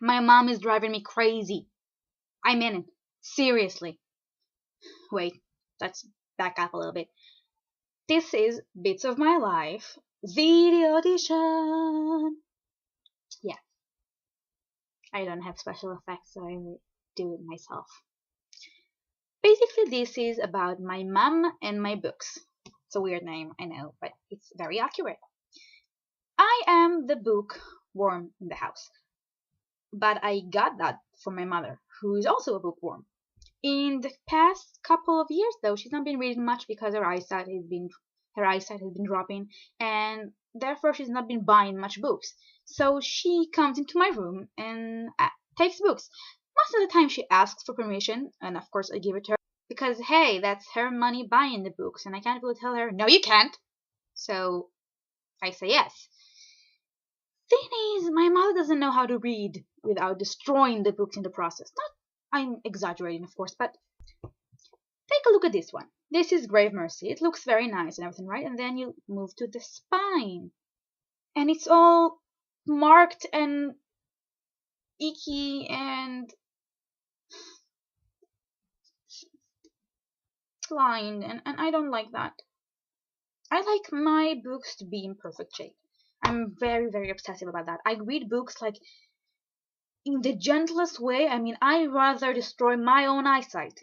My mom is driving me crazy. I mean it. Seriously. Wait, let's back up a little bit. This is Bits of My Life Video Edition. Yeah, I don't have special effects, so I do it myself. Basically, this is about my mom and my books. It's a weird name, I know, but it's very accurate. I am the bookworm in the house, but I got that from my mother, who is also a bookworm. In the past couple of years, though, she's not been reading much because her eyesight has been dropping, and therefore she's not been buying much books. So she comes into my room and takes books. Most of the time, she asks for permission, and of course, I give it to her because hey, that's her money buying the books, and I can't really tell her no, you can't. So I say yes. Thing is, my mother doesn't know how to read without destroying the books in the process. Not, I'm exaggerating, of course, but take a look at this one. This is Grave Mercy. It looks very nice and everything, right? And then you move to the spine, and it's all marked and icky and lined, and I don't like that. I like my books to be in perfect shape. I'm very, very obsessive about that. I read books like in the gentlest way. I mean, I rather destroy my own eyesight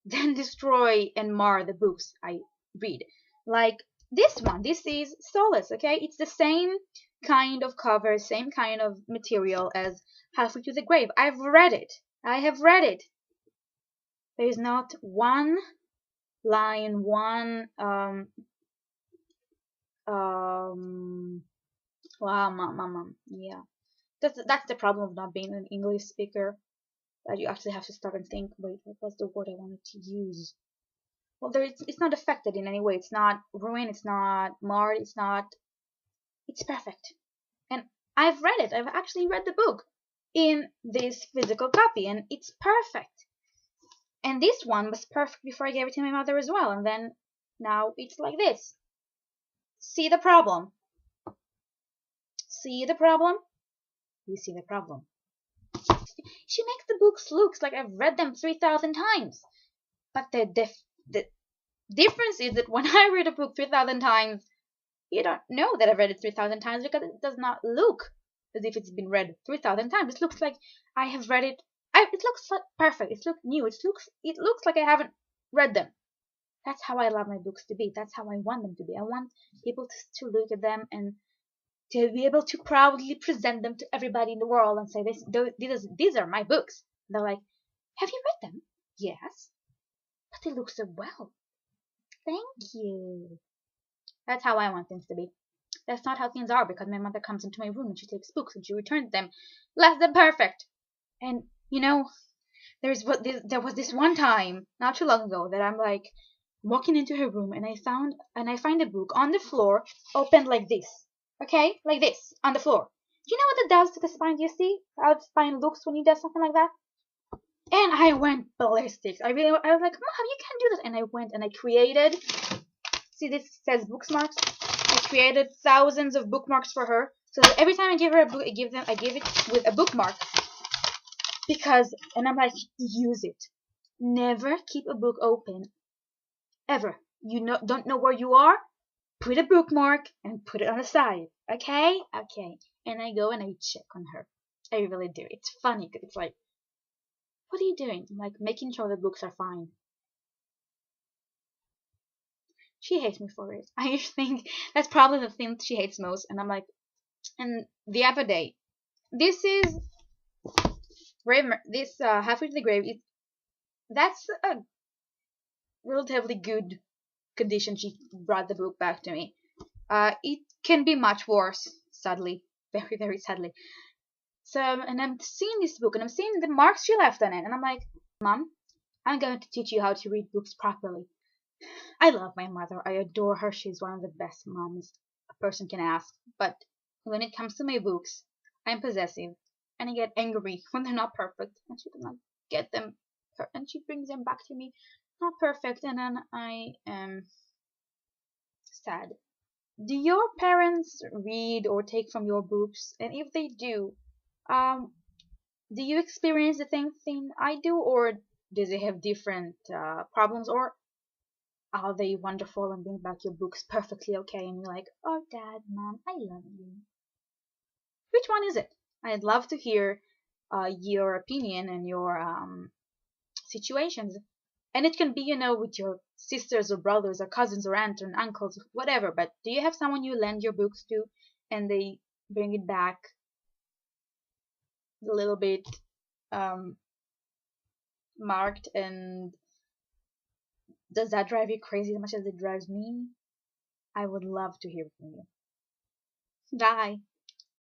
than destroy and mar the books I read. Like this one. This is Solace, okay? It's the same kind of cover, same kind of material as Halfway to the Grave. I've read it. I have read it. There is not one line, wow, mom, yeah. That's the problem of not being an English speaker. That you actually have to stop and think. Wait, what was the word I wanted to use? Well, it's not affected in any way. It's not ruined. It's not marred. It's not. It's perfect. And I've read it. I've actually read the book in this physical copy, and it's perfect. And this one was perfect before I gave it to my mother as well. And then now it's like this. See the problem? See the problem? You see the problem. She makes the books look like I've read them 3,000 times. But the difference is that when I read a book 3,000 times, you don't know that I've read it 3,000 times because it does not look as if it's been read 3,000 times. It looks like I have read it. It looks like perfect. It looks new. It looks like I haven't read them. That's how I love my books to be. That's how I want them to be. I want people to look at them and to be able to proudly present them to everybody in the world and say, these are my books. And they're like, have you read them? Yes. But they look so well. Thank you. That's how I want things to be. That's not how things are because my mother comes into my room and she takes books and she returns them less than perfect. And you know, there was this one time not too long ago that I'm like walking into her room and I find a book on the floor opened like this. Okay, like this on the floor. Do you know what it does to the spine? Do you see how the spine looks when you do something like that? And I went ballistic. I was like, Mom, you can't do that. And I went and I created. See, this says bookmarks. I created thousands of bookmarks for her. So that every time I give her a book, I give it with a bookmark. And I'm like, use it. Never keep a book open. Ever. Don't know where you are? Put a bookmark and put it on the side. Okay? Okay. And I go and I check on her. I really do. It's funny because it's like, what are you doing? I'm like, making sure the books are fine. She hates me for it. I think that's probably the thing she hates most. And I'm like, and the other day, this is Halfway to the Grave. That's a relatively good condition. She brought the book back to me. It can be much worse, sadly, very, very sadly. So, and I'm seeing this book, and I'm seeing the marks she left on it, and I'm like, Mom, I'm going to teach you how to read books properly. I love my mother. I adore her. She's one of the best moms a person can ask. But when it comes to my books, I'm possessive, and I get angry when they're not perfect, and she cannot get them, and she brings them back to me not perfect, and then I am sad. Do your parents read or take from your books? And if they do, Do you experience the same thing I do, or do they have different problems, or are they wonderful and bring back your books perfectly okay, and you're like, oh, Dad, Mom, I love you? Which one is it? I'd love to hear your opinion and your situations. And it can be, with your sisters or brothers or cousins or aunts and uncles, whatever. But do you have someone you lend your books to and they bring it back a little bit um, marked? And does that drive you crazy as much as it drives me? I would love to hear from you. Bye.